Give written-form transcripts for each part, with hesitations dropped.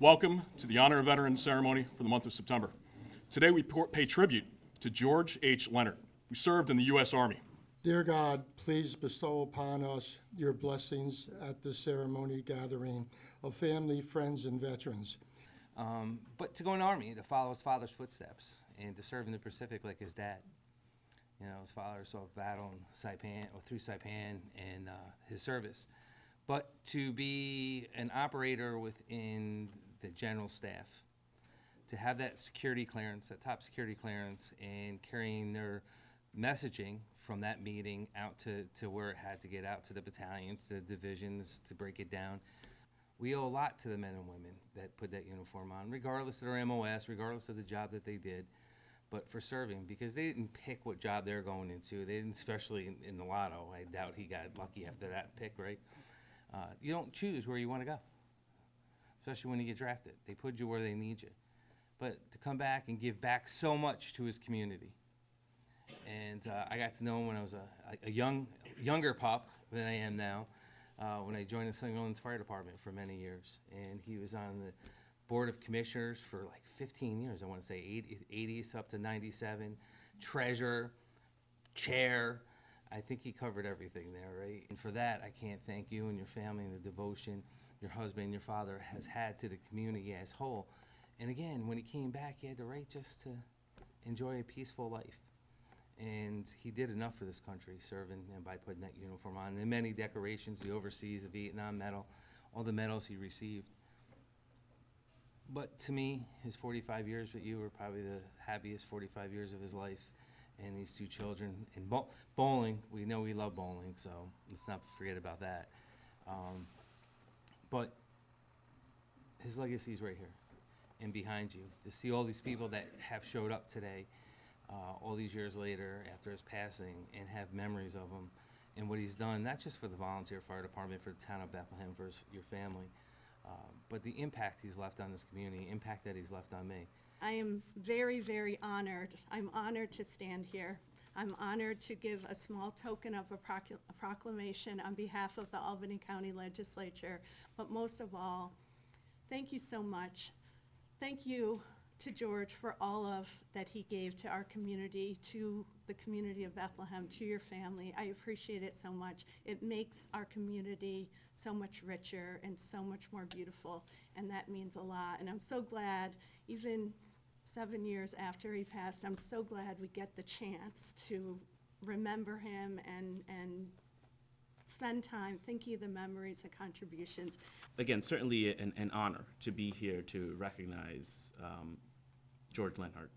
Welcome to the Honor of Veterans ceremony for the month of September. Today we pay tribute to George H. Lenhardt, who served in the U.S. Army. Dear God, please bestow upon us your blessings at this ceremony gathering of family, friends, and veterans. But to go in the Army, to follow his father's footsteps, and to serve in the Pacific like his dad. You know, his father saw battle in Saipan, or through Saipan, and his service. But to be an operator within the general staff, to have that security clearance, that top security clearance, and carrying their messaging from that meeting out to where it had to get out to the battalions, to the divisions, to break it down. We owe a lot to the men and women that put that uniform on, regardless of their MOS, regardless of the job that they did, but for serving, because they didn't pick what job they're going into. They didn't, especially in the lotto. I doubt he got lucky after that pick, right? You don't choose where you want to go, especially when you get drafted. They put you where they need you. But to come back and give back so much to his community. And I got to know him when I was a younger pup than I am now, when I joined the St. Orleans Fire Department for many years. And he was on the Board of Commissioners for like 15 years, I want to say, 80s up to 97, treasurer, chair. I think he covered everything there, right? And for that, I can't thank you and your family and the devotion your husband and your father has had to the community as whole. And again, when he came back, he had the right just to enjoy a peaceful life. And he did enough for this country, serving and by putting that uniform on. And many decorations, the overseas, the Vietnam medal, all the medals he received. But to me, his 45 years with you were probably the happiest 45 years of his life. And these two children, and bowling, we know we love bowling, so let's not forget about that. But his legacy is right here and behind you. To see all these people that have showed up today, all these years later after his passing, and have memories of him and what he's done, not just for the volunteer fire department, for the town of Bethlehem, for your family, but the impact he's left on this community, impact that he's left on me. I am very, very honored. I'm honored to stand here. I'm honored to give a small token of a proclamation on behalf of the Albany County Legislature. But most of all, thank you so much. Thank you to George for all of that he gave to our community, to the community of Bethlehem, to your family. I appreciate it so much. It makes our community so much richer and so much more beautiful, and that means a lot. And I'm so glad, even 7 years after he passed, I'm so glad we get the chance to remember him and spend time thinking of the memories and contributions. Again, certainly an honor to be here to recognize George Lenhardt.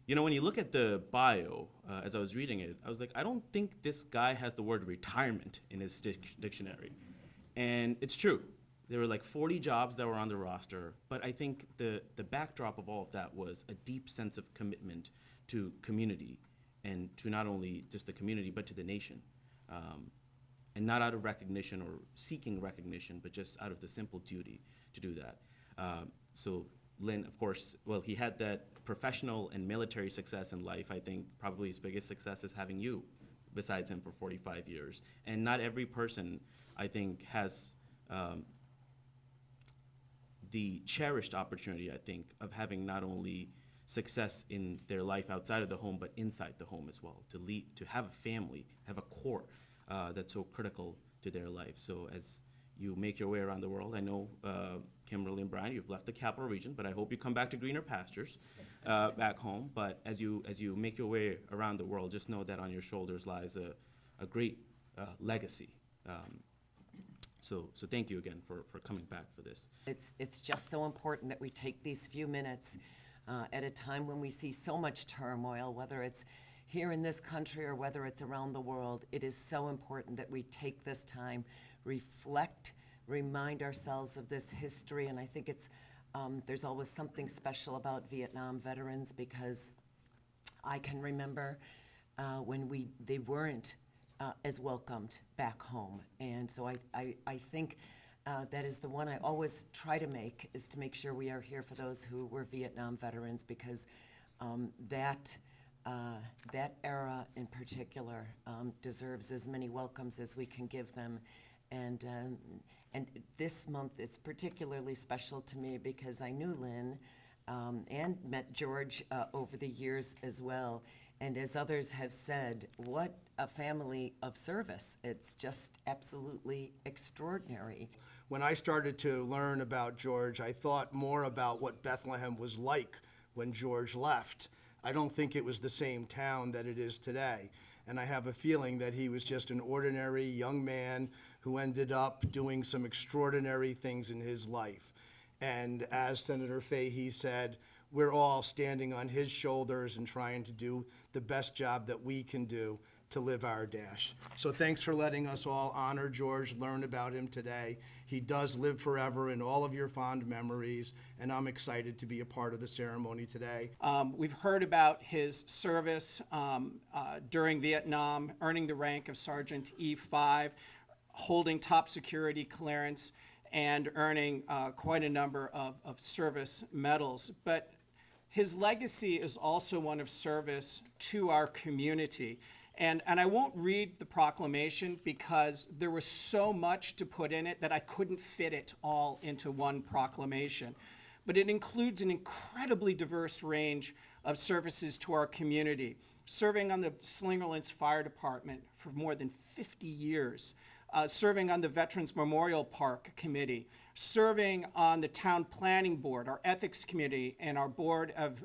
You know, when you look at the bio, as I was reading it, I was like, I don't think this guy has the word retirement in his dictionary. And it's true. There were like 40 jobs that were on the roster, but I think the backdrop of all of that was a deep sense of commitment to community, and to not only just the community, but to the nation. And not out of recognition or seeking recognition, but just out of the simple duty to do that. So Lynn, of course, well, he had that professional and military success in life. I think probably his biggest success is having you besides him for 45 years. And not every person, I think, has the cherished opportunity, I think, of having not only success in their life outside of the home, but inside the home as well, to lead, to have a family, have a core that's so critical to their life. So as you make your way around the world, I know, Kimberly and Brian, you've left the Capital Region, but I hope you come back to greener pastures back home. But as you make your way around the world, just know that on your shoulders lies a great legacy. So thank you again for coming back for this. It's just so important that we take these few minutes at a time when we see so much turmoil, whether it's here in this country or whether it's around the world. It is so important that we take this time, reflect, remind ourselves of this history. And I think it's there's always something special about Vietnam veterans, because I can remember when they weren't as welcomed back home. And so I think that is the one I always try to make, is to make sure we are here for those who were Vietnam veterans, because that era in particular deserves as many welcomes as we can give them. And this month is particularly special to me because I knew Lynn and met George over the years as well. And as others have said, what a family of service. It's just absolutely extraordinary. When I started to learn about George, I thought more about what Bethlehem was like when George left. I don't think it was the same town that it is today. And I have a feeling that he was just an ordinary young man who ended up doing some extraordinary things in his life. And as Senator Fahey said, we're all standing on his shoulders and trying to do the best job that we can do to live our dash. So thanks for letting us all honor George, learn about him today. He does live forever in all of your fond memories, and I'm excited to be a part of the ceremony today. We've heard about his service during Vietnam, earning the rank of Sergeant E5, holding top security clearance, and earning quite a number of service medals. But his legacy is also one of service to our community. And I won't read the proclamation because there was so much to put in it that I couldn't fit it all into one proclamation. But it includes an incredibly diverse range of services to our community. Serving on the Slingerlands Fire Department for more than 50 years, serving on the Veterans Memorial Park Committee, serving on the Town Planning Board, our Ethics Committee, and our Board of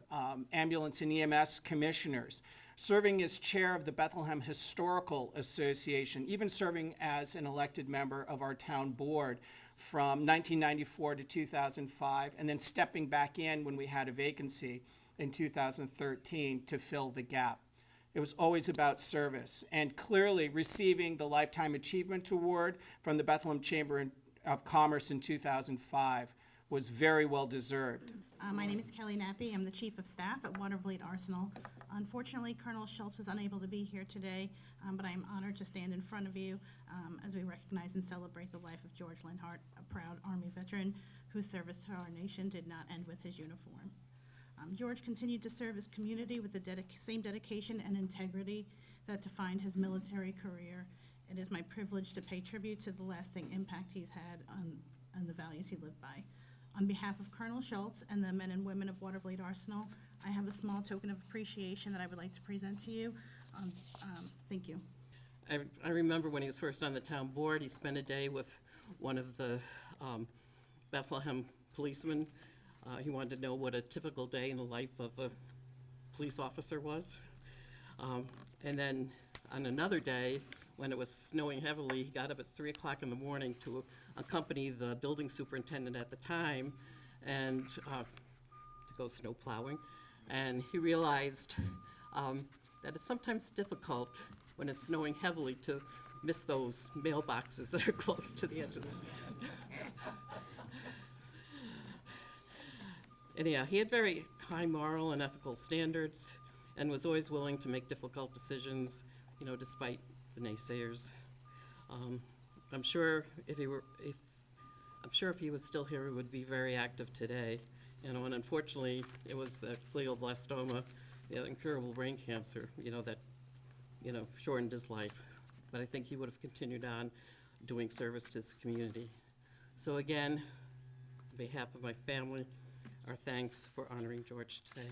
Ambulance and EMS Commissioners, serving as chair of the Bethlehem Historical Association, even serving as an elected member of our town board from 1994 to 2005, and then stepping back in when we had a vacancy in 2013 to fill the gap. It was always about service, and clearly receiving the Lifetime Achievement Award from the Bethlehem Chamber of Commerce in 2005 was very well deserved. My name is Kelly Nappy. I'm the Chief of Staff at Watervliet Arsenal. Unfortunately, Colonel Schultz was unable to be here today, but I am honored to stand in front of you as we recognize and celebrate the life of George Lenhardt, a proud Army veteran whose service to our nation did not end with his uniform. George continued to serve his community with the same dedication and integrity that defined his military career. It is my privilege to pay tribute to the lasting impact he's had on the values he lived by. On behalf of Colonel Schultz and the men and women of Watervliet Arsenal, I have a small token of appreciation that I would like to present to you. Thank you. I remember when he was first on the town board, he spent a day with one of the Bethlehem policemen. He wanted to know what a typical day in the life of a police officer was. And then on another day, when it was snowing heavily, he got up at 3 o'clock in the morning to accompany the building superintendent at the time and to go snow plowing. And he realized that it's sometimes difficult when it's snowing heavily to miss those mailboxes that are close to the edges. Anyhow, he had very high moral and ethical standards and was always willing to make difficult decisions, you know, despite the naysayers. I'm sure if he was still here, he would be very active today. You know, and unfortunately, it was the glioblastoma, the incurable brain cancer, you know, that, you know, shortened his life. But I think he would have continued on doing service to his community. So again, on behalf of my family, our thanks for honoring George today.